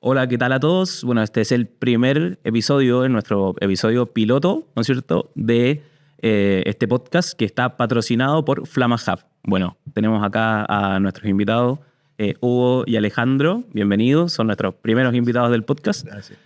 Hola, ¿qué tal a todos? Bueno, este es el primer episodio, nuestro episodio piloto, ¿no es cierto?, de este podcast que está patrocinado por Flama Hub. Bueno, tenemos acá a nuestros invitados, Hugo y Alejandro. Bienvenidos, son nuestros primeros invitados del podcast. Gracias.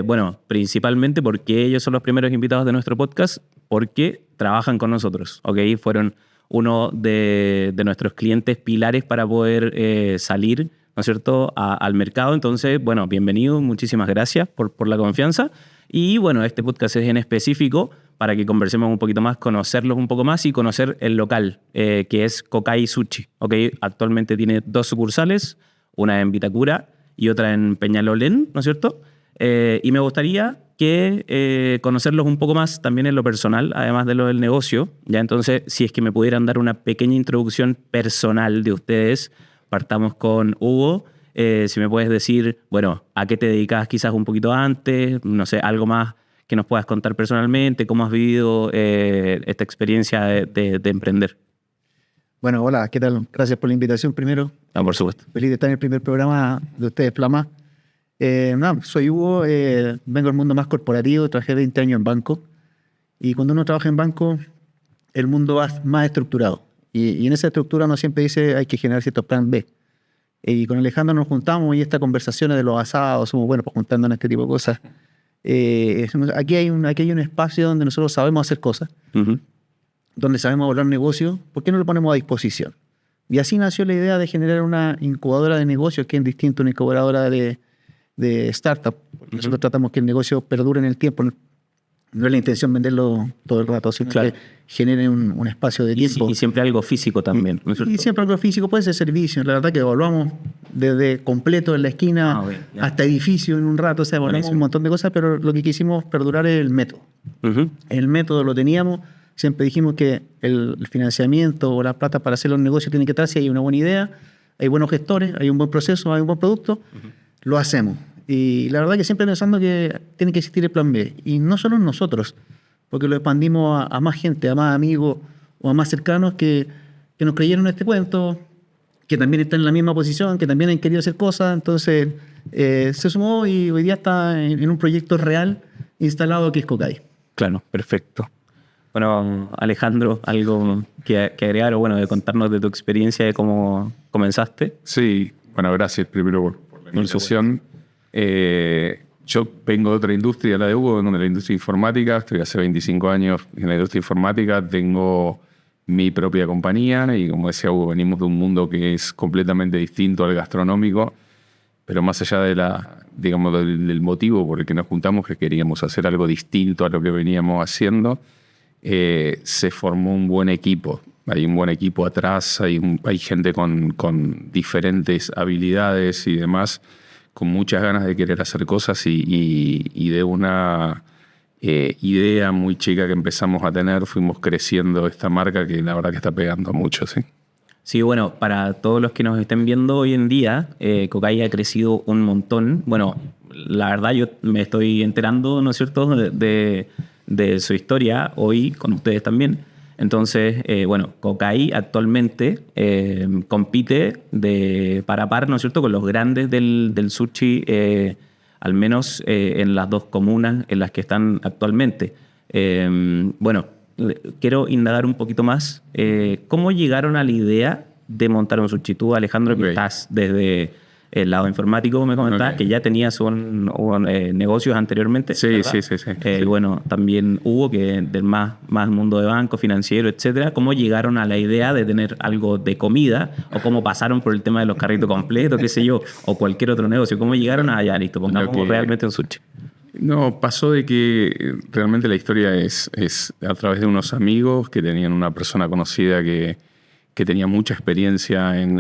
Bueno, principalmente porque ellos son los primeros invitados de nuestro podcast, porque trabajan con nosotros, ¿ok? Fueron uno de nuestros clientes pilares para poder salir, ¿no es cierto?, al mercado. Entonces, bueno, bienvenidos, muchísimas gracias por la confianza. Y bueno, este podcast es en específico para que conversemos un poquito más, conocerlos un poco más y conocer el local, que es Kokai Sushi. ¿Okay? Actualmente tiene 2 sucursales, una en Vitacura y otra en Peñalolén, ¿no es cierto? Y me gustaría que conocerlos un poco más también en lo personal, además de lo del negocio. Ya, entonces, si es que me pudieran dar una pequeña introducción personal de ustedes. Partamos con Hugo. Si me puedes decir, bueno, a qué te dedicabas quizás un poquito antes, no sé, algo más que nos puedas contar personalmente, cómo has vivido esta experiencia de emprender. Bueno, hola, ¿qué tal? Gracias por la invitación primero. Por supuesto. Feliz de estar en el primer programa de ustedes, Flama. Soy Hugo, vengo del mundo más corporativo, trabajé 20 años en banco. Y cuando uno trabaja en banco, el mundo va más estructurado. Y en esa estructura uno siempre dice hay que generar ciertos plan B. Y con Alejandro nos juntamos y estas conversaciones de los asados, somos buenos para juntarnos en este tipo de cosas. Aquí hay un espacio donde nosotros sabemos hacer cosas, donde sabemos hablar negocio. ¿Por qué no lo ponemos a disposición? Y así nació la idea de generar una incubadora de negocios, que es distinto a una incubadora de startup. Nosotros tratamos que el negocio perdure en el tiempo. No es la intención venderlo todo el rato, sino que genere un espacio de tiempo. Y siempre algo físico también, ¿no es cierto? Y siempre algo físico, puede ser servicio. La verdad que evaluamos desde completo en la esquina hasta edificio en un rato. O sea, evaluamos un montón de cosas, pero lo que quisimos perdurar es el método. El método lo teníamos. Siempre dijimos que el financiamiento o la plata para hacer los negocios tiene que estar si hay una buena idea, hay buenos gestores, hay un buen proceso, hay un buen producto, lo hacemos. Y la verdad que siempre pensando que tiene que existir el plan B. Y no solo nosotros, porque lo expandimos a más gente, a más amigos o a más cercanos que nos creyeron este cuento, que también están en la misma posición, que también han querido hacer cosas. Entonces se sumó y hoy día está en un proyecto real instalado que es Kokai. Claro, perfecto. Bueno, Alejandro, ¿algo que agregar o bueno, de contarnos de tu experiencia de cómo comenzaste? Sí, bueno, gracias primero por la invitación. Yo vengo de otra industria, la de Hugo, de la industria informática. Estoy hace 25 años en la industria informática. Tengo mi propia compañía y, como decía Hugo, venimos de un mundo que es completamente distinto al gastronómico. Pero más allá del motivo por el que nos juntamos, que queríamos hacer algo distinto a lo que veníamos haciendo, se formó un buen equipo. Hay un buen equipo atrás, hay gente con diferentes habilidades y demás, con muchas ganas de querer hacer cosas y de una idea muy chica que empezamos a tener, fuimos creciendo esta marca que la verdad que está pegando mucho, ¿sí? Sí, bueno, para todos los que nos estén viendo hoy en día, Kokai ha crecido un montón. Bueno, la verdad yo me estoy enterando, ¿no es cierto?, de su historia hoy con ustedes también. Entonces, bueno, Kokai actualmente compite par a par, ¿no es cierto?, con los grandes del sushi, al menos en las 2 comunas en las que están actualmente. Bueno, quiero indagar un poquito más. ¿Cómo llegaron a la idea de montar un sushi? Tú, Alejandro, que estás desde el lado informático, me comentabas que ya tenías negocios anteriormente. Sí. Bueno, también Hugo, que del más mundo de banco, financiero, etcétera. ¿Cómo llegaron a la idea de tener algo de comida? ¿O cómo pasaron por el tema de los carritos completos, qué sé yo, o cualquier otro negocio? ¿Cómo llegaron a ya, listo, pongamos realmente un sushi? No, pasó de que realmente la historia es a través de unos amigos que tenían una persona conocida que tenía mucha experiencia en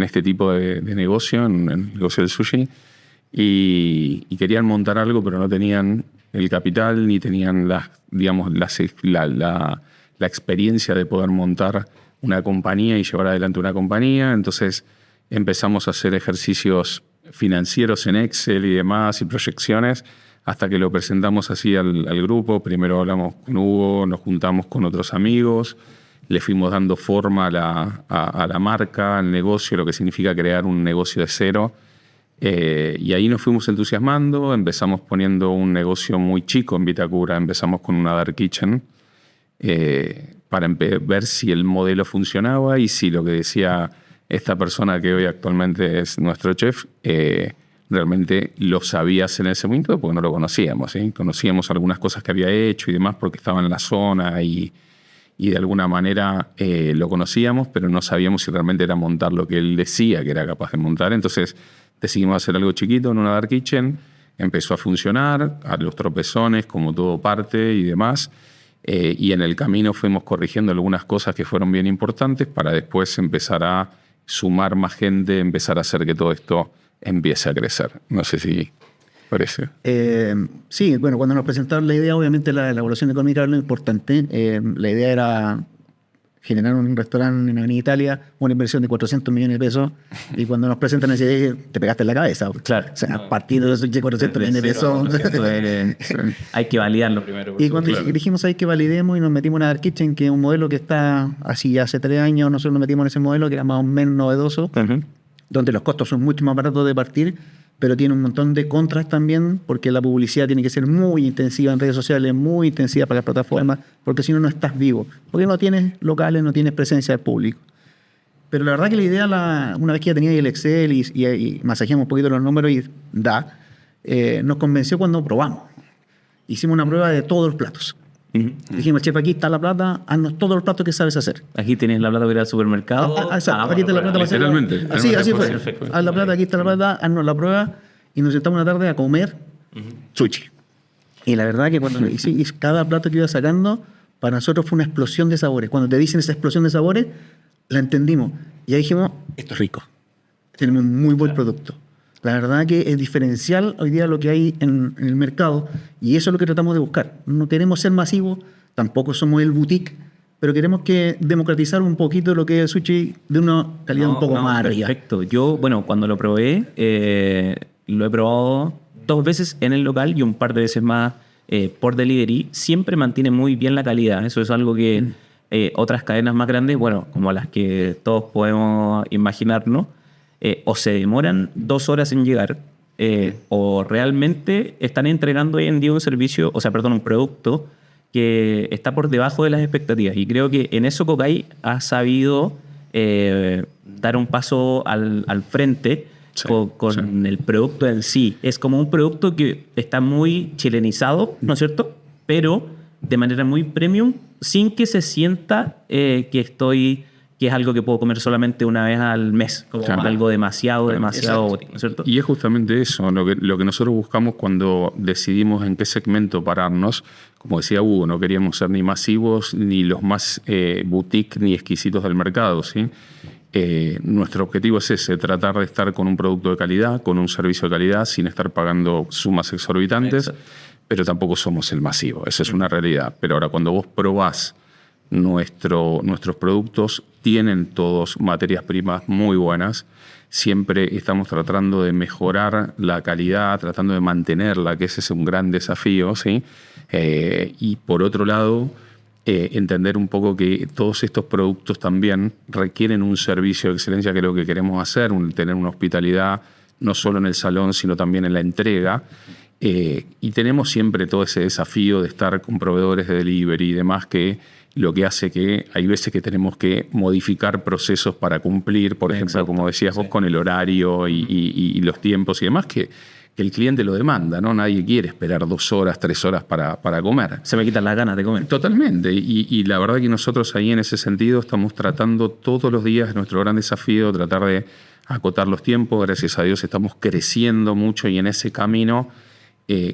este tipo de negocio, en el negocio del sushi, y querían montar algo, pero no tenían el capital ni tenían la experiencia de poder montar una compañía y llevar adelante una compañía. Entonces empezamos a hacer ejercicios financieros en Excel y demás y proyecciones hasta que lo presentamos así al grupo. Primero hablamos con Hugo, nos juntamos con otros amigos, le fuimos dando forma a la marca, al negocio, lo que significa crear un negocio de cero. Y ahí nos fuimos entusiasmando, empezamos poniendo un negocio muy chico en Vitacura, empezamos con una dark kitchen para ver si el modelo funcionaba y si lo que decía esta persona que hoy actualmente es nuestro chef realmente lo sabías en ese momento porque no lo conocíamos, ¿sí? Conocíamos algunas cosas que había hecho y demás porque estaba en la zona y de alguna manera lo conocíamos, pero no sabíamos si realmente era montar lo que él decía que era capaz de montar. Entonces decidimos hacer algo chiquito en una dark kitchen, empezó a funcionar, a los tropezones, como todo parte y demás, y en el camino fuimos corrigiendo algunas cosas que fueron bien importantes para después empezar a sumar más gente, empezar a hacer que todo esto empiece a crecer. No sé si parece. Sí, bueno, cuando nos presentaron la idea, obviamente la evaluación económica era lo importante. La idea era generar un restaurante en Avenida Italia, una inversión de 400 millones de pesos, y cuando nos presentan esa idea, te pegaste en la cabeza. Claro. O sea, a partir de esos 400 millones de pesos... Hay que validarlo primero. Y cuando dijimos ahí que validemos y nos metimos en una Dark Kitchen, que es un modelo que está así hace 3 años, nosotros nos metimos en ese modelo que era más o menos novedoso, donde los costos son mucho más baratos de partir, pero tiene un montón de contras también, porque la publicidad tiene que ser muy intensiva en redes sociales, muy intensiva para las plataformas, porque si no, no estás vivo. Porque no tienes locales, no tienes presencia del público. Pero la verdad que la idea, una vez que ya tenía el Excel y masajeamos un poquito los números y nos convenció cuando probamos. Hicimos una prueba de todos los platos. Dijimos, chef, aquí está la plata, haznos todos los platos que sabes hacer. Aquí tienes la plata para ir al supermercado. Exacto, aquí está la plata para hacer. Literalmente. Así fue. Perfecto. Haz la plata, aquí está la plata, haznos la prueba. Y nos sentamos una tarde a comer sushi. Y la verdad que cuando cada plato que iba sacando, para nosotros fue una explosión de sabores. Cuando te dicen esa explosión de sabores, la entendimos. Y ahí dijimos, esto es rico. Tenemos un muy buen producto. La verdad que es diferencial hoy día lo que hay en el mercado y eso es lo que tratamos de buscar. No queremos ser masivos, tampoco somos el boutique, pero queremos que democratizar un poquito lo que es el sushi de una calidad un poco más arriba. Perfecto. Yo, bueno, cuando lo probé, lo he probado 2 veces en el local y un par de veces más por delivery. Siempre mantiene muy bien la calidad. Eso es algo que otras cadenas más grandes, bueno, como las que todos podemos imaginarnos, o se demoran 2 horas en llegar, o realmente están entregando hoy en día un producto que está por debajo de las expectativas. Y creo que en eso Cocay ha sabido dar un paso al frente con el producto en sí. Es como un producto que está muy chilenizado, ¿no es cierto? Pero de manera muy premium, sin que se sienta que es algo que puedo comer solamente una vez al mes, como algo demasiado útil, ¿no es cierto? Y es justamente eso, lo que nosotros buscamos cuando decidimos en qué segmento pararnos. Como decía Hugo, no queríamos ser ni masivos, ni los más boutique, ni exquisitos del mercado, ¿sí? Nuestro objetivo es ese, tratar de estar con un producto de calidad, con un servicio de calidad, sin estar pagando sumas exorbitantes, pero tampoco somos el masivo, esa es una realidad. Pero ahora, cuando vos probás nuestros productos, tienen todos materias primas muy buenas. Siempre estamos tratando de mejorar la calidad, tratando de mantenerla, que ese es un gran desafío, ¿sí? Y por otro lado, entender un poco que todos estos productos también requieren un servicio de excelencia, que es lo que queremos hacer, tener una hospitalidad no solo en el salón, sino también en la entrega. Y tenemos siempre todo ese desafío de estar con proveedores de delivery y demás, que lo que hace que hay veces que tenemos que modificar procesos para cumplir, por ejemplo, como decías vos, con el horario y los tiempos y demás, que el cliente lo demanda, ¿no? Nadie quiere esperar 2 horas, 3 horas para comer. Se me quitan las ganas de comer. Totalmente. Y la verdad que nosotros ahí en ese sentido estamos tratando todos los días, nuestro gran desafío, tratar de acotar los tiempos. Gracias a Dios estamos creciendo mucho y en ese camino,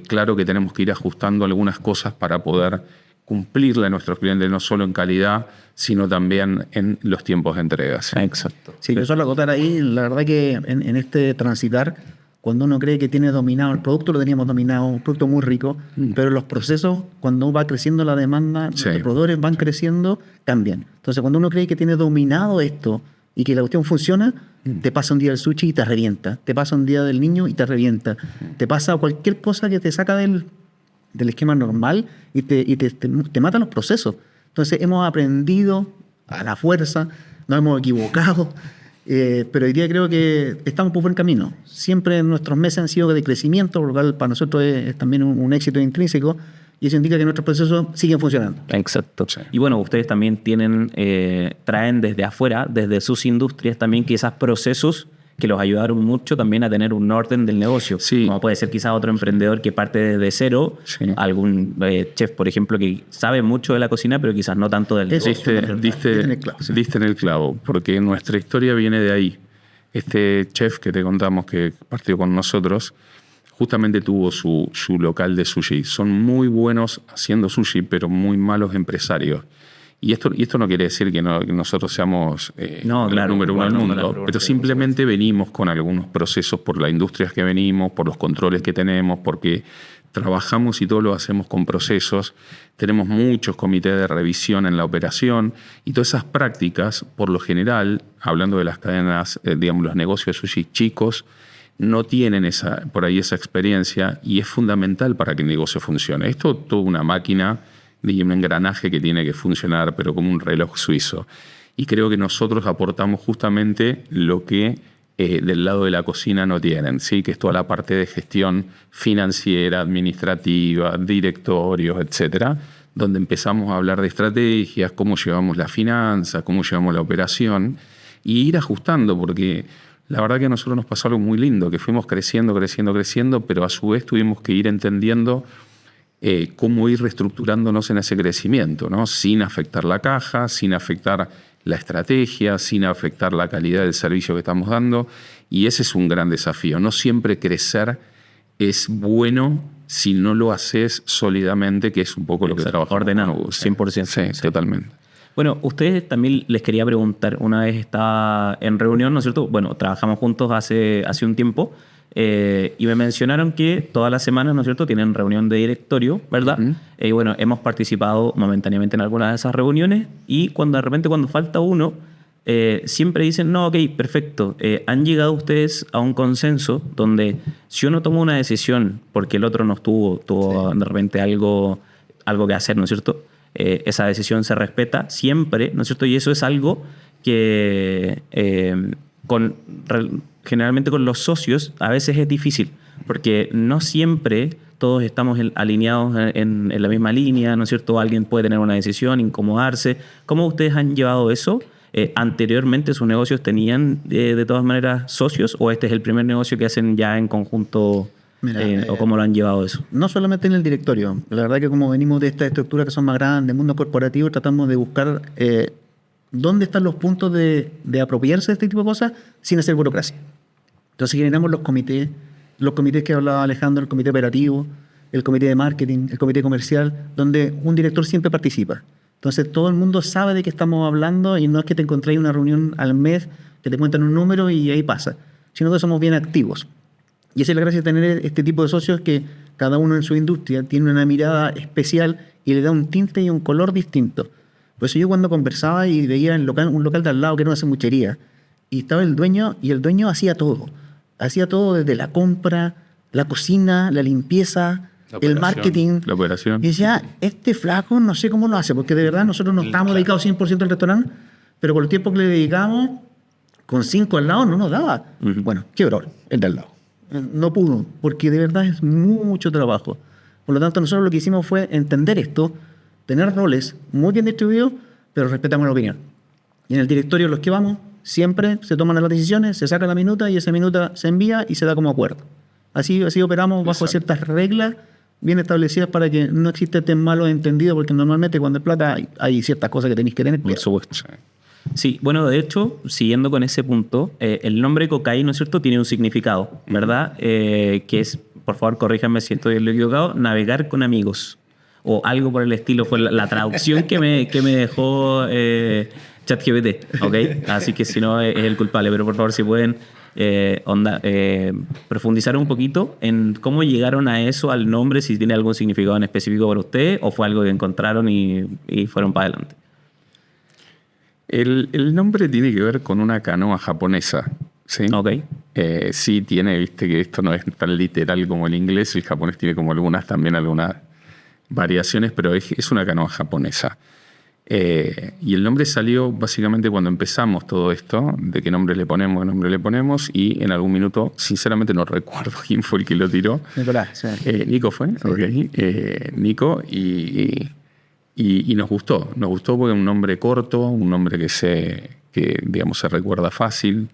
claro que tenemos que ir ajustando algunas cosas para poder cumplirle a nuestros clientes, no solo en calidad, sino también en los tiempos de entrega. ¿Sí? Exacto. Sí, yo solo acotar ahí, la verdad que en este transitar, cuando uno cree que tiene dominado el producto, lo teníamos dominado, un producto muy rico, pero los procesos, cuando va creciendo la demanda, los proveedores van creciendo, cambian. Entonces, cuando uno cree que tiene dominado esto y que la cuestión funciona, te pasa un día el sushi y te revienta, te pasa un día del niño y te revienta, te pasa cualquier cosa que te saca del esquema normal y te matan los procesos. Entonces hemos aprendido a la fuerza, nos hemos equivocado Pero hoy día creo que estamos por buen camino. Siempre nuestros meses han sido de crecimiento, por lo cual para nosotros es también un éxito intrínseco, y eso indica que nuestros procesos siguen funcionando. Exacto. Sí. Y bueno, ustedes también traen desde afuera, desde sus industrias también quizás procesos que los ayudaron mucho también a tener un orden del negocio. Sí. Como puede ser quizás otro emprendedor que parte desde cero, Sí. algún chef, por ejemplo, que sabe mucho de la cocina, pero quizás no tanto del Eso. negocio. Diste en el clavo, porque nuestra historia viene de ahí. Este chef que te contamos que partió con nosotros, justamente tuvo su local de sushi. Son muy buenos haciendo sushi, pero muy malos empresarios. Y esto no quiere decir que nosotros seamos No, claro, el número uno del igual, mundo, claro, pero simplemente venimos con algunos procesos por las industrias que venimos, por los controles que tenemos, porque trabajamos y todo lo hacemos con procesos. Tenemos muchos comités de revisión en la operación y todas esas prácticas, por lo general, hablando de las cadenas, digamos, los negocios de sushi chicos, no tienen por ahí esa experiencia y es fundamental para que el negocio funcione. Esto es toda una máquina y un engranaje que tiene que funcionar, pero como un reloj suizo. Y creo que nosotros aportamos justamente lo que del lado de la cocina no tienen, ¿sí? Que es toda la parte de gestión financiera, administrativa, directorios, etcétera, donde empezamos a hablar de estrategias, cómo llevamos la finanza, cómo llevamos la operación, y ir ajustando, porque la verdad que a nosotros nos pasó algo muy lindo, que fuimos creciendo, pero a su vez tuvimos que ir entendiendo cómo ir reestructurándonos en ese crecimiento, ¿no? Sin afectar la caja, sin afectar la estrategia, sin afectar la calidad del servicio que estamos dando. Y ese es un gran desafío. No siempre crecer es bueno si no lo haces sólidamente, que es un poco lo que trabajamos. Ordenado, con 100%. Sí, totalmente. Bueno, ustedes también les quería preguntar, una vez estaba en reunión, ¿no es cierto? Bueno, trabajamos juntos hace un tiempo y me mencionaron que todas las semanas, ¿no es cierto?, tienen reunión de directorio, ¿verdad? Uh-huh. Y bueno, hemos participado momentáneamente en algunas de esas reuniones y de repente cuando falta uno, siempre dicen, no, ok, perfecto, han llegado ustedes a un consenso donde si uno toma una decisión porque el otro no tuvo Sí. de repente algo que hacer, ¿no es cierto?, esa decisión se respeta siempre, ¿no es cierto? Y eso es algo que generalmente con los socios a veces es difícil, porque no siempre todos estamos alineados en la misma línea, ¿no es cierto? Alguien puede tener una decisión, incomodarse. ¿Cómo ustedes han llevado eso? ¿Anteriormente sus negocios tenían de todas maneras socios o este es el primer negocio que hacen ya en conjunto? Mira, ¿O cómo lo han llevado eso? No solamente en el directorio. La verdad que como venimos de estas estructuras que son más grandes, mundo corporativo, tratamos de buscar dónde están los puntos de apropiarse de este tipo de cosas sin hacer burocracia. Entonces generamos los comités que hablaba Alejandro, el comité operativo, el comité de marketing, el comité comercial, donde un director siempre participa. Entonces todo el mundo sabe de qué estamos hablando y no es que te encontréis una reunión al mes que te cuentan un número y ahí pasa, sino que somos bien activos. Y esa es la gracia de tener este tipo de socios que cada uno en su industria tiene una mirada especial y le da un tinte y un color distinto. Por eso yo cuando conversaba y veía un local de al lado que era una sanguchería y estaba el dueño y el dueño hacía todo. Hacía todo desde la compra, la cocina, la limpieza, el marketing. La operación. Y decía, este flaco no sé cómo lo hace, porque de verdad nosotros no estábamos dedicados 100% al restaurante, pero con el tiempo que le dedicamos, con 5 al lado no nos daba. Uh-huh. Bueno, quebró el de al lado. No pudo, porque de verdad es mucho trabajo. Por lo tanto, nosotros lo que hicimos fue entender esto, tener roles muy bien distribuidos, pero respetamos la opinión. Y en el directorio los que vamos, siempre se toman las decisiones, se saca la minuta y esa minuta se envía y se da como acuerdo. Así operamos bajo ciertas reglas bien establecidas para que no exista este malo entendido, porque normalmente cuando hay plata hay ciertas cosas que tenéis que tener. Por supuesto. Sí, bueno, de hecho, siguiendo con ese punto, el nombre Cocay, ¿no es cierto?, tiene un significado, ¿verdad? Que es, por favor, corríjanme si estoy equivocado, navegar con amigos. O algo por el estilo, fue la traducción que me dejó ChatGPT, ¿ok? Así que si no, es el culpable. Pero por favor, si pueden profundizar un poquito en cómo llegaron a eso, al nombre, si tiene algún significado en específico para ustedes, o fue algo que encontraron y fueron para adelante. El nombre tiene que ver con una canoa japonesa, ¿sí? Ok. Sí tiene, viste que esto no es tan literal como el inglés, el japonés tiene como algunas variaciones, pero es una canoa japonesa. Y el nombre salió básicamente cuando empezamos todo esto, de qué nombre le ponemos, y en algún minuto, sinceramente no recuerdo quién fue el que lo tiró. Nicolás, sí. Nico fue, sí. Ok. Nico, y nos gustó porque es un nombre corto, un nombre que digamos, se recuerda fácil.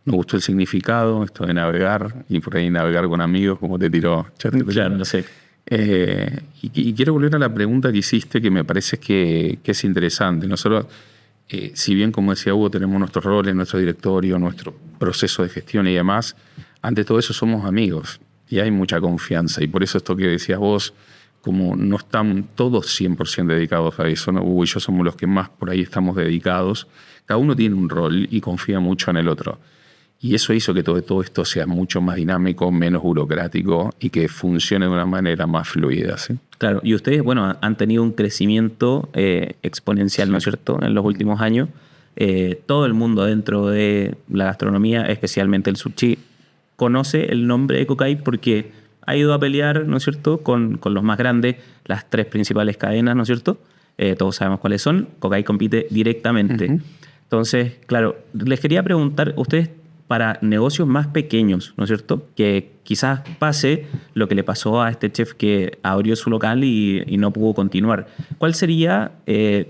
Nos gustó el significado, esto de navegar, y por ahí navegar con amigos, como te tiró ChatGPT. Claro, no sé. Y quiero volver a la pregunta que hiciste, que me parece que es interesante. Nosotros, si bien, como decía Hugo, tenemos nuestros roles, nuestro directorio, nuestro proceso de gestión y demás, ante todo eso somos amigos y hay mucha confianza. Y por eso esto que decías vos, como no están todos 100% dedicados a eso, ¿no? Hugo y yo somos los que más por ahí estamos dedicados. Cada uno tiene un rol y confía mucho en el otro. Y eso hizo que todo esto sea mucho más dinámico, menos burocrático y que funcione de una manera más fluida, ¿sí? Claro, y ustedes, bueno, han tenido un crecimiento exponencial, ¿no es cierto?, en los últimos años. Todo el mundo dentro de la gastronomía, especialmente el sushi, conoce el nombre de Kokai porque ha ido a pelear, ¿no es cierto?, con los más grandes, las 3 principales cadenas, ¿no es cierto? Todos sabemos cuáles son. Kokai compite directamente. Uh-huh. Entonces, claro, les quería preguntar, ustedes, para negocios más pequeños, ¿no es cierto?, que quizás pase lo que le pasó a este chef que abrió su local y no pudo continuar. ¿Cuál sería,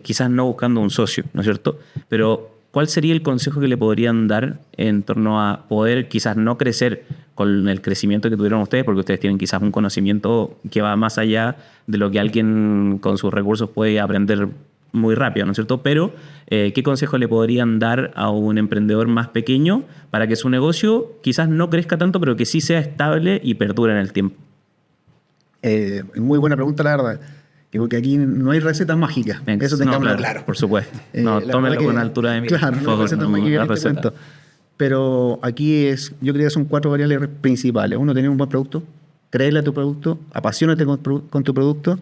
quizás no buscando un socio, ¿no es cierto?, pero cuál sería el consejo que le podrían dar en torno a poder quizás no crecer con el crecimiento que tuvieron ustedes, porque ustedes tienen quizás un conocimiento que va más allá de lo que alguien con sus recursos puede aprender muy rápido, ¿no es cierto? Pero, ¿qué consejo le podrían dar a un emprendedor más pequeño para que su negocio quizás no crezca tanto, pero que sí sea estable y perdure en el tiempo? Muy buena pregunta, la verdad. Y porque aquí no hay recetas mágicas. Eso tengámoslo claro. Por supuesto. No, tómenlo con altura de mira. Claro, no hay recetas mágicas. Pero aquí yo creo que son 4 variables principales. Uno, tener un buen producto, creerle a tu producto, apasionate con tu producto.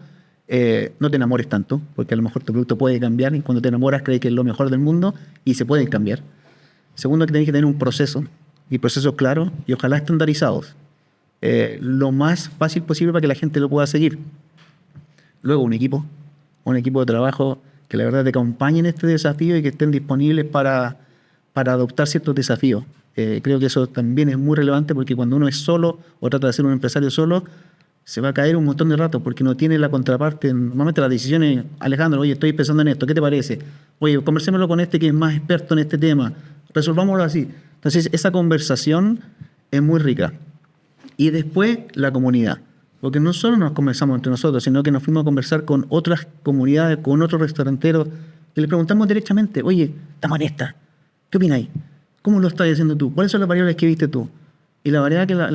No te enamores tanto, porque a lo mejor tu producto puede cambiar y cuando te enamoras crees que es lo mejor del mundo y se puede cambiar. Segundo, que tenés que tener un proceso y procesos claros y ojalá estandarizados. Lo más fácil posible para que la gente lo pueda seguir. Luego, un equipo de trabajo que la verdad te acompañe en este desafío y que estén disponibles para adoptar ciertos desafíos. Creo que eso también es muy relevante porque cuando uno es solo o trata de ser un empresario solo, se va a caer un montón de rato porque no tiene la contraparte. Normalmente las decisiones, Alejandro, oye, estoy pensando en esto, ¿qué te parece? Oye, conversémoslo con este que es más experto en este tema, resolvámoslo así. Entonces, esa conversación es muy rica. Y después, la comunidad. Porque no solo nos conversamos entre nosotros, sino que nos fuimos a conversar con otras comunidades, con otros restauranteros, y les preguntamos directamente, oye, estamos en esta, ¿qué opináis? ¿Cómo lo estás haciendo tú? ¿Cuáles son las variables que viste tú? Y las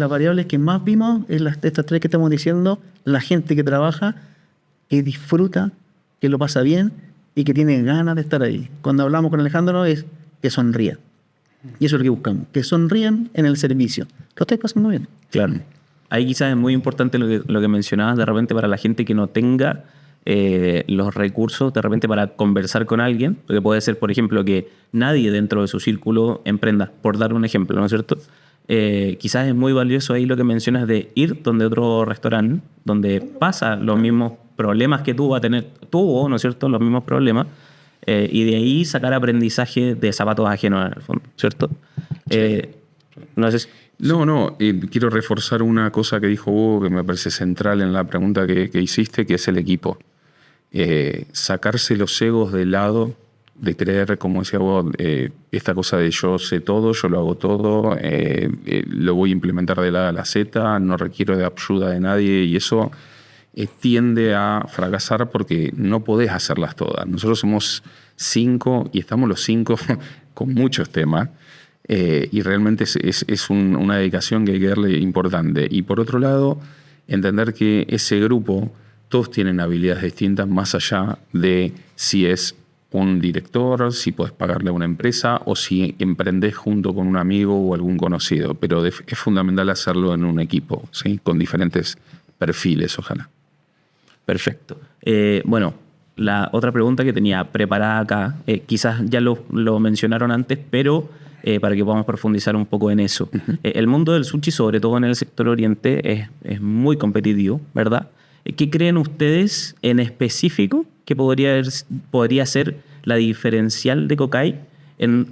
variables que más vimos es estas 3 que estamos diciendo: la gente que trabaja, que disfruta, que lo pasa bien y que tiene ganas de estar ahí. Cuando hablamos con Alejandro es que sonrían. Y eso es lo que buscamos, que sonrían en el servicio. Lo estáis pasando bien. Claro. Ahí quizás es muy importante lo que mencionabas de repente para la gente que no tenga los recursos de repente para conversar con alguien, porque puede ser, por ejemplo, que nadie dentro de su círculo emprenda, por dar un ejemplo, ¿no es cierto? Quizás es muy valioso ahí lo que mencionas de ir donde otro restaurante, donde pasa los mismos problemas que tuvo, ¿no es cierto? Los mismos problemas, y de ahí sacar aprendizaje de zapatos ajenos en el fondo, ¿cierto? No sé si... No, quiero reforzar una cosa que dijo Hugo que me parece central en la pregunta que hiciste, que es el equipo. Sacarse los egos de lado, de creer, como decía Hugo, esta cosa de yo sé todo, yo lo hago todo, lo voy a implementar de la A a la Z, no requiero de ayuda de nadie, y eso tiende a fracasar porque no podés hacerlas todas. Nosotros somos 5 y estamos los 5 con muchos temas. Y realmente es una dedicación que hay que darle importante. Y por otro lado, entender que ese grupo, todos tienen habilidades distintas más allá de si es un director, si puedes pagarle a una empresa o si emprendés junto con un amigo o algún conocido. Pero es fundamental hacerlo en un equipo, ¿sí? Con diferentes perfiles, ojalá. Perfecto. Bueno, la otra pregunta que tenía preparada acá, quizás ya lo mencionaron antes, pero... para que podamos profundizar un poco en eso. Uh-huh. El mundo del sushi, sobre todo en el sector oriente, es muy competitivo, ¿verdad? ¿Qué creen ustedes en específico que podría ser la diferencial de Cocay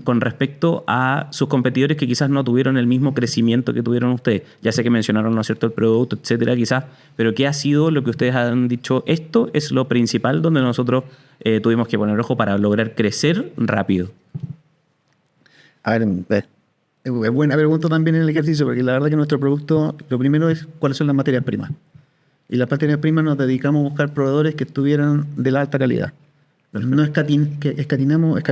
con respecto a sus competidores que quizás no tuvieron el mismo crecimiento que tuvieron ustedes? Ya sé que mencionaron, ¿no es cierto?, el producto, etcétera, quizás, pero ¿qué ha sido lo que ustedes han dicho? Esto es lo principal donde nosotros tuvimos que poner ojo para lograr crecer rápido. A ver, es buena pregunta también en el ejercicio, porque la verdad que nuestro producto, lo primero es cuáles son las materias primas. Y las materias primas nos dedicamos a buscar proveedores que estuvieran de la alta calidad. No escatimamos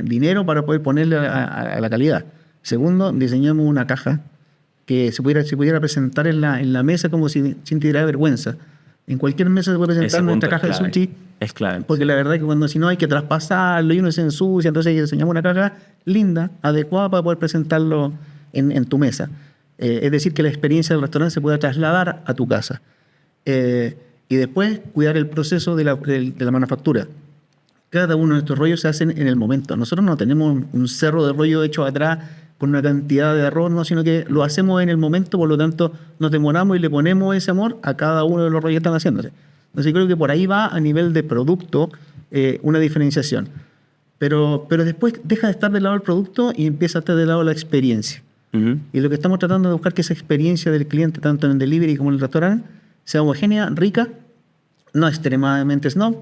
dinero para poder ponerle a la calidad. Segundo, diseñamos una caja que se pudiera presentar en la mesa como sin tirar vergüenza. En cualquier mesa se puede presentar nuestra caja de sushi. Es clave. Porque la verdad es que si no hay que traspasarlo y uno se ensucia, entonces diseñamos una caja linda, adecuada para poder presentarlo en tu mesa. Es decir, que la experiencia del restaurante se pueda trasladar a tu casa. Y después cuidar el proceso de la manufactura. Cada uno de estos rollos se hacen en el momento. Nosotros no tenemos un cerro de rollo hecho atrás con una cantidad de arroz, no, sino que lo hacemos en el momento, por lo tanto nos demoramos y le ponemos ese amor a cada uno de los rollos que están haciéndose. Entonces creo que por ahí va a nivel de producto una diferenciación. Pero después deja de estar del lado del producto y empieza a estar del lado de la experiencia. Uh-huh. Y lo que estamos tratando de buscar es que esa experiencia del cliente, tanto en el delivery como en el restaurante, sea homogénea, rica, no extremadamente snob,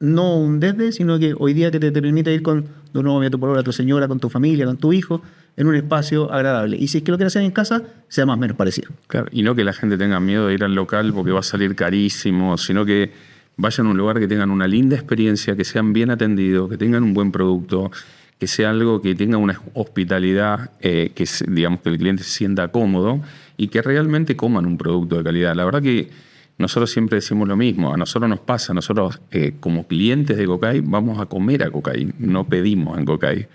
no un desde, sino que hoy día que te permite ir con de nuevo a tu pueblo, a tu señora, con tu familia, con tu hijo, en un espacio agradable. Y si es que lo quieres hacer en casa, sea más o menos parecido. Claro, y no que la gente tenga miedo de ir al local porque va a salir carísimo, sino que vayan a un lugar que tengan una linda experiencia, que sean bien atendidos, que tengan un buen producto, que sea algo que tenga una hospitalidad, que digamos que el cliente se sienta cómodo y que realmente coman un producto de calidad. La verdad que nosotros siempre decimos lo mismo, a nosotros nos pasa, nosotros como clientes de Cocay vamos a comer a Cocay, no pedimos en Cocay.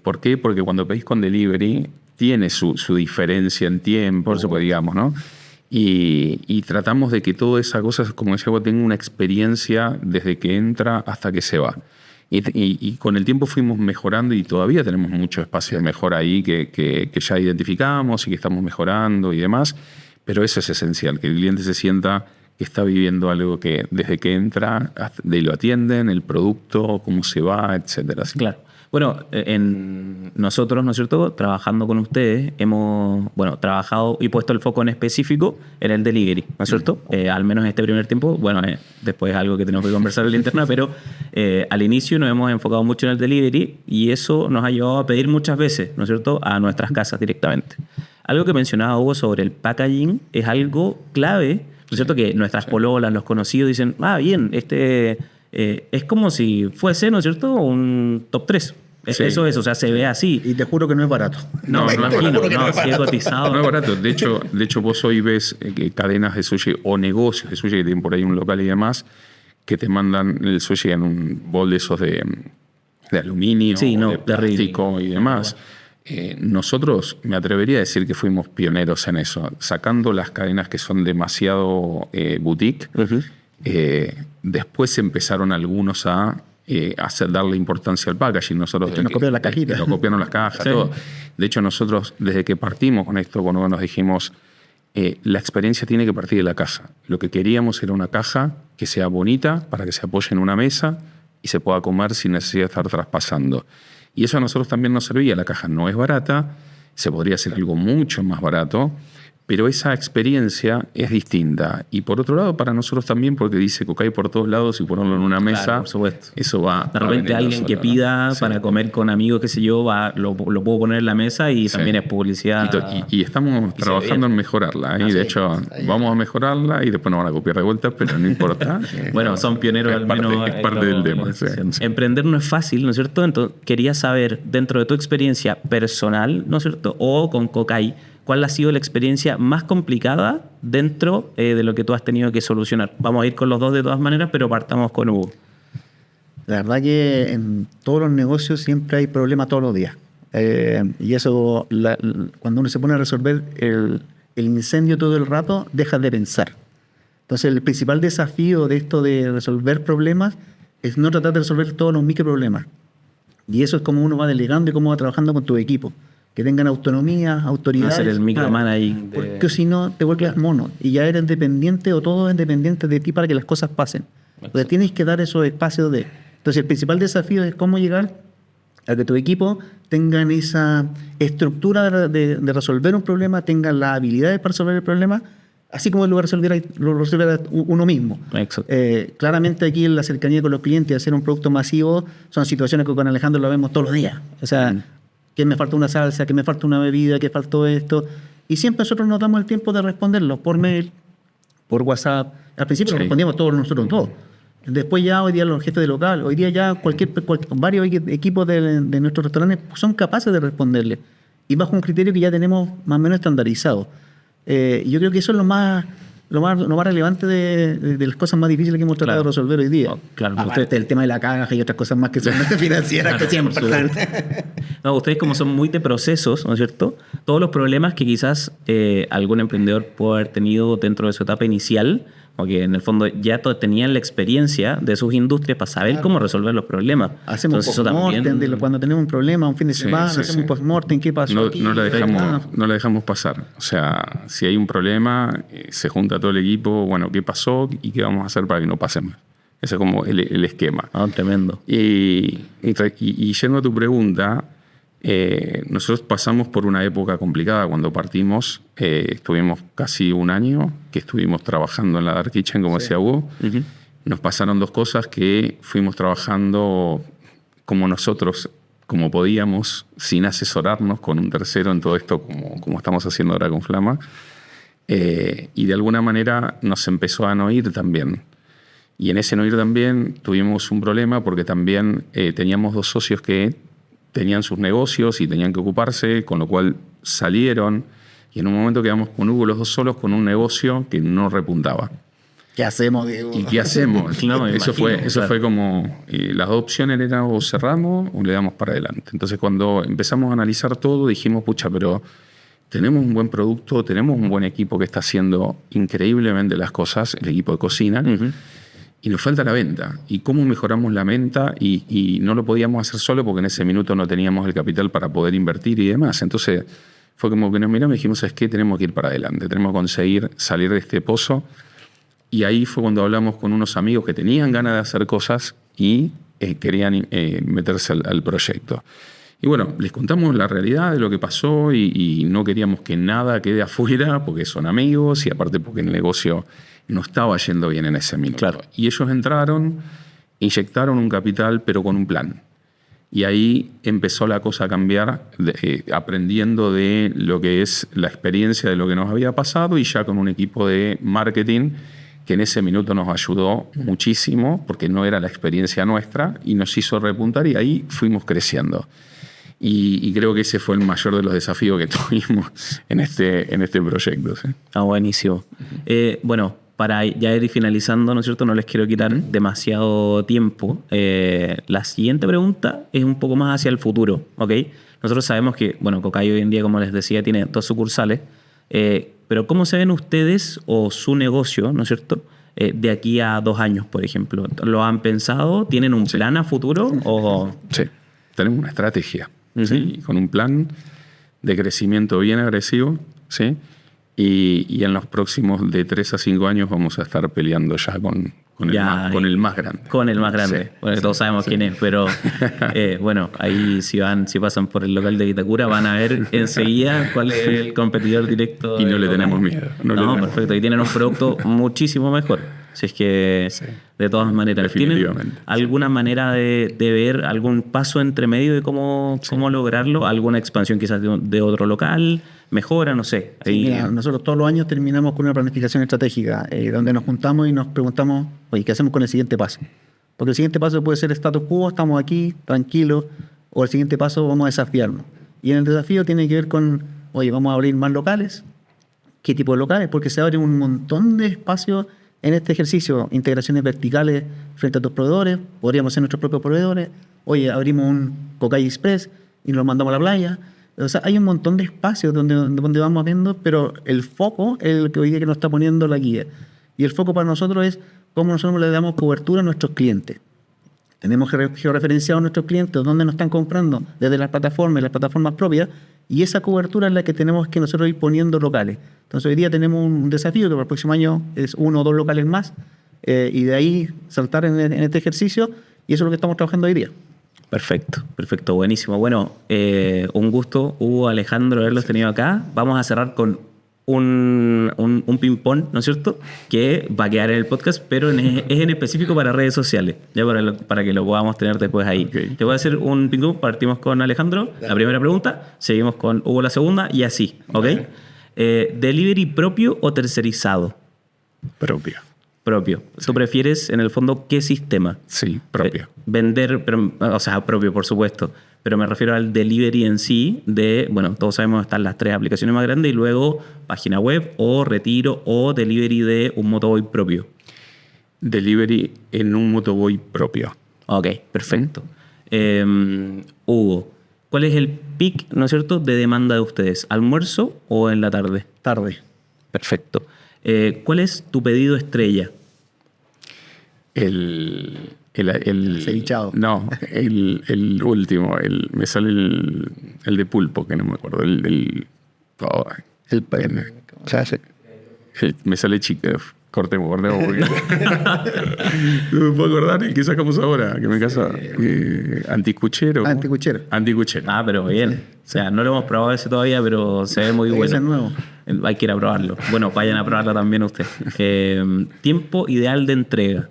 ¿Por qué? Porque cuando pedís con delivery tiene su diferencia en tiempo, digamos, ¿no? Y tratamos de que toda esa cosa, como decía vos, tenga una experiencia desde que entra hasta que se va. Y con el tiempo fuimos mejorando y todavía tenemos mucho espacio de mejora ahí que ya identificamos y que estamos mejorando y demás. Pero eso es esencial, que el cliente se sienta que está viviendo algo que desde que entra, de lo atienden, el producto, cómo se va, etcétera. Claro. Bueno, nosotros, ¿no es cierto?, trabajando con ustedes, hemos trabajado y puesto el foco en específico en el delivery, ¿no es cierto? Al menos en este primer tiempo, después es algo que tenemos que conversar en la interna, pero al inicio nos hemos enfocado mucho en el delivery y eso nos ha llevado a pedir muchas veces, ¿no es cierto?, a nuestras casas directamente. Algo que mencionaba Hugo sobre el packaging es algo clave, ¿no es cierto?, que nuestras pololas, los conocidos dicen, bien, es como si fuese, ¿no es cierto?, un top 3. Sí. Eso es, o sea, se ve así. Y te juro que no es barato. No es cotizado. No es barato. De hecho, vos hoy ves cadenas de sushi o negocios de sushi que tienen por ahí un local y demás, que te mandan el sushi en un bol de esos de aluminio, de plástico y demás. Nosotros, me atrevería a decir que fuimos pioneros en eso, sacando las cadenas que son demasiado boutique. Uh-huh. Después empezaron algunos a darle importancia al packaging. Nosotros nos copiaron las cajitas. Nos copiaron las cajas, sí. Todo. De hecho, nosotros, desde que partimos con esto, cuando nos dijimos, la experiencia tiene que partir de la caja. Lo que queríamos era una caja que sea bonita, para que se apoye en una mesa y se pueda comer sin necesidad de estar traspasando. Y eso a nosotros también nos servía. La caja no es barata, se podría hacer algo mucho más barato, pero esa experiencia es distinta. Y por otro lado, para nosotros también, porque dice Cocay por todos lados y ponerlo en una mesa, por supuesto. Eso va. De repente alguien que pida para comer con amigos, qué sé yo, lo puedo poner en la mesa y también es publicidad. Y estamos trabajando en mejorarla. Y de hecho, vamos a mejorarla y después nos van a copiar de vuelta, pero no importa. Bueno, son pioneros al menos. Es parte del demo. Emprender no es fácil, ¿no es cierto? Entonces, quería saber, dentro de tu experiencia personal, ¿no es cierto?, o con Cocay, ¿cuál ha sido la experiencia más complicada dentro de lo que tú has tenido que solucionar? Vamos a ir con los dos de todas maneras, pero partamos con Hugo. La verdad que en todos los negocios siempre hay problemas todos los días. Y eso, cuando uno se pone a resolver el incendio todo el rato, deja de pensar. Entonces, el principal desafío de esto de resolver problemas es no tratar de resolver todos los microproblemas. Y eso es como uno va delegando y cómo va trabajando con tu equipo. que tengan autonomía, autoridad. Hacer el micromanaging. Porque si no, te vuelves mono y ya eres dependiente o todo es dependiente de ti para que las cosas pasen. Entonces tienes que dar esos espacios de... Entonces el principal desafío es cómo llegar a que tu equipo tengan esa estructura de resolver un problema, tengan las habilidades para resolver el problema, así como lo resolviera uno mismo. Claramente aquí en la cercanía con los clientes, hacer un producto masivo, son situaciones que con Alejandro lo vemos todos los días. O sea, que me falta una salsa, que me falta una bebida, que faltó esto. Y siempre nosotros nos damos el tiempo de responderlo por mail, por WhatsApp. Al principio respondíamos todos nosotros todos. Después ya hoy día los jefes de local, hoy día ya varios equipos de nuestros restaurantes son capaces de responderle y bajo un criterio que ya tenemos más o menos estandarizado. Yo creo que eso es lo más relevante de las cosas más difíciles que hemos tratado de resolver hoy día. Aparte del tema de la caja y otras cosas más que son financieras que siempre están. No, ustedes como son muy de procesos, ¿no es cierto? Todos los problemas que quizás algún emprendedor puede haber tenido dentro de su etapa inicial, porque en el fondo ya tenían la experiencia de sus industrias para saber cómo resolver los problemas. Hacemos post-mortem cuando tenemos un problema, un fin de semana, hacemos un post-mortem, ¿qué pasó aquí? No la dejamos pasar. O sea, si hay un problema, se junta todo el equipo, bueno, ¿qué pasó y qué vamos a hacer para que no pase más? Ese es como el esquema. Tremendo. Y yendo a tu pregunta, nosotros pasamos por una época complicada cuando partimos. Estuvimos casi un año que estuvimos trabajando en la Dark Kitchen, como decía Hugo. Nos pasaron dos cosas, que fuimos trabajando como nosotros, como podíamos, sin asesorarnos con un tercero en todo esto, como estamos haciendo ahora con Flama. Y de alguna manera nos empezó a no ir también. Y en ese no ir también tuvimos un problema porque también teníamos dos socios que tenían sus negocios y tenían que ocuparse, con lo cual salieron y en un momento quedamos con Hugo los dos solos con un negocio que no repuntaba. ¿Qué hacemos, Diego? ¿Y qué hacemos? No, eso fue como... las dos opciones eran o cerramos o le damos para adelante. Entonces cuando empezamos a analizar todo dijimos, pucha, pero tenemos un buen producto, tenemos un buen equipo que está haciendo increíblemente las cosas, el equipo de cocina, y nos falta la venta. ¿Y cómo mejoramos la venta? Y no lo podíamos hacer solo porque en ese minuto no teníamos el capital para poder invertir y demás. Entonces fue como que nos miramos y dijimos, es que tenemos que ir para adelante, tenemos que conseguir salir de este pozo. Y ahí fue cuando hablamos con unos amigos que tenían ganas de hacer cosas y querían meterse al proyecto. Y bueno, les contamos la realidad de lo que pasó y no queríamos que nada quede afuera porque son amigos y aparte porque el negocio no estaba yendo bien en ese minuto. Claro. Y ellos entraron, inyectaron un capital, pero con un plan. Y ahí empezó la cosa a cambiar, aprendiendo de lo que es la experiencia de lo que nos había pasado y ya con un equipo de marketing que en ese minuto nos ayudó muchísimo porque no era la experiencia nuestra y nos hizo repuntar y ahí fuimos creciendo. Y creo que ese fue el mayor de los desafíos que tuvimos en este proyecto. ¿Sí? Buenísimo. Bueno, para ya ir finalizando, ¿no es cierto? No les quiero quitar demasiado tiempo. La siguiente pregunta es un poco más hacia el futuro, ¿ok? Nosotros sabemos que, bueno, Cocay hoy en día, como les decía, tiene 2 sucursales. Pero ¿cómo se ven ustedes o su negocio, ¿no es cierto?, de aquí a 2 años, por ejemplo? ¿Lo han pensado? ¿Tienen un plan a futuro? O... Sí, tenemos una estrategia. ¿Sí? Con un plan de crecimiento bien agresivo, ¿sí? Y en los próximos de 3 a 5 años vamos a estar peleando ya con el más grande. Con el más grande. Sí, bueno, todos sabemos quién es, pero bueno, ahí si pasan por el local de Vitacura van a ver enseguida cuál es el competidor directo. Y no le tenemos miedo. No, perfecto. Y tienen un producto muchísimo mejor. Si es que, de todas maneras, ¿tienen alguna manera de ver algún paso entre medio de cómo lograrlo? ¿Alguna expansión quizás de otro local? ¿Mejora? No sé. Sí, mira, nosotros todos los años terminamos con una planificación estratégica donde nos juntamos y nos preguntamos, oye, ¿qué hacemos con el siguiente paso? Porque el siguiente paso puede ser status quo, estamos aquí, tranquilos, o el siguiente paso vamos a desafiarnos. Y en el desafío tiene que ver con, oye, vamos a abrir más locales. ¿Qué tipo de locales? Porque se abren un montón de espacios en este ejercicio, integraciones verticales frente a tus proveedores, podríamos ser nuestros propios proveedores. Oye, abrimos un Cocay Express y nos lo mandamos a la playa. O sea, hay un montón de espacios donde vamos viendo, pero el foco es el que hoy día que nos está poniendo la guía. Y el foco para nosotros es cómo nosotros le damos cobertura a nuestros clientes. Tenemos georreferenciados a nuestros clientes, dónde nos están comprando, desde las plataformas propias, Y esa cobertura es la que tenemos que nosotros ir poniendo locales. Entonces hoy día tenemos un desafío que para el próximo año es 1 o 2 locales más, y de ahí saltar en este ejercicio, y eso es lo que estamos trabajando hoy día. Perfecto, perfecto, buenísimo. Bueno, un gusto, Hugo, Alejandro, haberlos tenido acá. Vamos a cerrar con un ping-pong, ¿no es cierto? Que va a quedar en el podcast, pero es en específico para redes sociales, ya para que lo podamos tener después ahí. Okay. Te voy a hacer un ping-pong, partimos con Alejandro, la primera pregunta, seguimos con Hugo la segunda y así, ¿ok? Vale. ¿Delivery propio o tercerizado? Propio. Propio. ¿Tú prefieres, en el fondo, qué sistema? Sí, propio. Vender, pero, o sea, propio, por supuesto. Pero me refiero al delivery en sí de, bueno, todos sabemos, están las 3 aplicaciones más grandes y luego página web o retiro o delivery de un motoboy propio. Delivery en un motoboy propio. Ok, perfecto. Hugo, ¿cuál es el peak, ¿no es cierto?, de demanda de ustedes? ¿Almuerzo o en la tarde? Tarde. Perfecto. ¿Cuál es tu pedido estrella? El cevichado. No, el último. Me sale el de pulpo, que no me acuerdo. Me sale chica. Cortemos porque no me puedo acordar el que sacamos ahora, que me casa. Anticuchero. Anticuchero. Anticuchero. Ah, pero bien. O sea, no lo hemos probado ese todavía, pero se ve muy bueno. Ese es nuevo. Hay que ir a probarlo. Bueno, vayan a probarlo también ustedes. Tiempo ideal de entrega.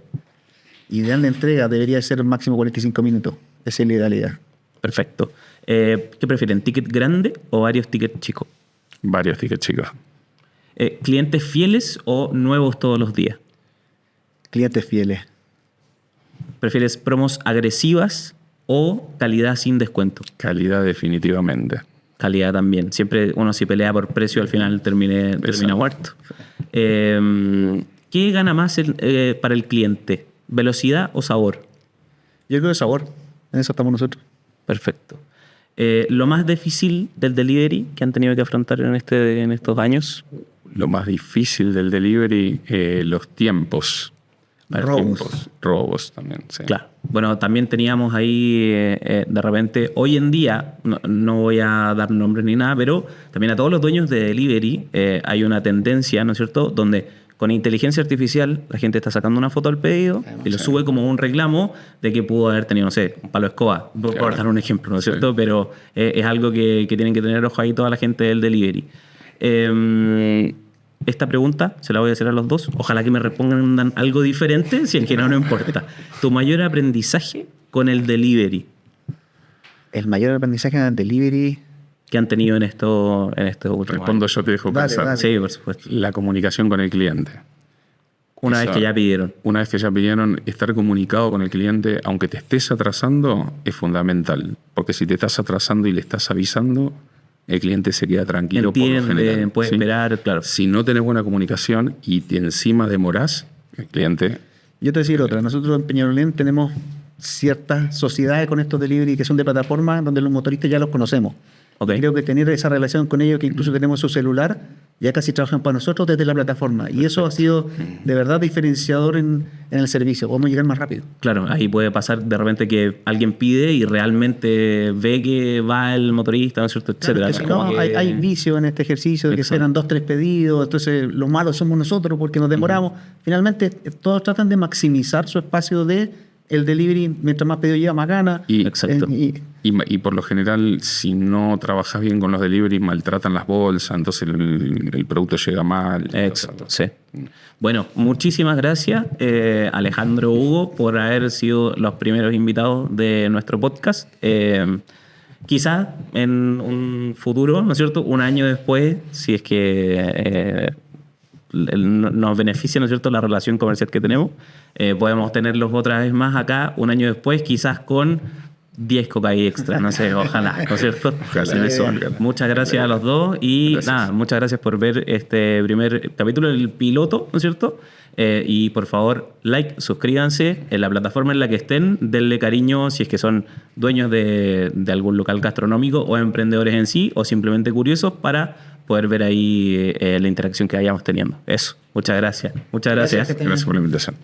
Ideal de entrega debería ser máximo 45 minutos. Esa es la idealidad. Perfecto. ¿Qué prefieren? ¿Ticket grande o varios tickets chicos? Varios tickets chicos. ¿Clientes fieles o nuevos todos los días? Clientes fieles. ¿Prefieres promos agresivas o calidad sin descuento? Calidad definitivamente. Calidad también. Siempre uno si pelea por precio al final termina muerto. ¿Qué gana más para el cliente? ¿Velocidad o sabor? Yo creo que sabor. En eso estamos nosotros. Perfecto. ¿Lo más difícil del delivery que han tenido que afrontar en estos años? Lo más difícil del delivery, los tiempos. Robos también, sí. Claro. Bueno, también teníamos ahí, de repente, hoy en día, no voy a dar nombres ni nada, pero también a todos los dueños de delivery hay una tendencia, ¿no es cierto?, donde con inteligencia artificial la gente está sacando una foto al pedido y lo sube como un reclamo de que pudo haber tenido, no sé, un palo de escoba, por dar un ejemplo, ¿no es cierto? Pero es algo que tienen que tener ojo ahí toda la gente del delivery. Esta pregunta se la voy a hacer a los dos. Ojalá que me respondan algo diferente, si es que no importa. ¿Tu mayor aprendizaje con el delivery? El mayor aprendizaje en el delivery que han tenido en estos últimos Respondo años. Yo, te dejo pensar. Dale. Sí, por supuesto. La comunicación con el cliente. Una vez que ya pidieron. Una vez que ya pidieron, estar comunicado con el cliente, aunque te estés atrasando, es fundamental. Porque si te estás atrasando y le estás avisando, el cliente se queda tranquilo. Entiende, por lo general, puede esperar, claro. Si no tenés buena comunicación y encima demorás, el cliente... Yo te voy a decir otra. Nosotros en Peñalolén tenemos ciertas sociedades con estos delivery que son de plataforma donde los motoristas ya los conocemos. Okay. Creo que tener esa relación con ellos, que incluso tenemos su celular, ya casi trabajan para nosotros desde la plataforma. Y eso ha sido de verdad diferenciador en el servicio. Podemos llegar más rápido. Claro, ahí puede pasar de repente que alguien pide y realmente ve que va el motorista, ¿no es cierto?, Claro, etcétera. que si no, hay vicio en este ejercicio de que esperan 2, 3 pedidos, entonces los malos somos nosotros porque nos demoramos. Finalmente, todos tratan de maximizar su espacio de el delivery, mientras más pedido lleva, más gana. Exacto. Y por lo general, si no trabajas bien con los deliveries, maltratan las bolsas, entonces el producto llega mal. Exacto, sí. Bueno, muchísimas gracias, Alejandro, Hugo, por haber sido los primeros invitados de nuestro podcast. Quizás en un futuro, ¿no es cierto?, un año después, si es que nos beneficia, ¿no es cierto?, la relación comercial que tenemos, podemos tenerlos otra vez más acá, un año después, quizás con 10 Coca-Cola extra, no sé, ojalá, ¿no es cierto? Muchas gracias a los dos y nada, muchas gracias por ver este primer capítulo del piloto, ¿no es cierto? Y por favor, like, suscríbanse en la plataforma en la que estén, denle cariño si es que son dueños de algún local gastronómico o emprendedores en sí o simplemente curiosos para poder ver ahí la interacción que vayamos teniendo. Eso, muchas gracias. Muchas gracias. Gracias por la invitación.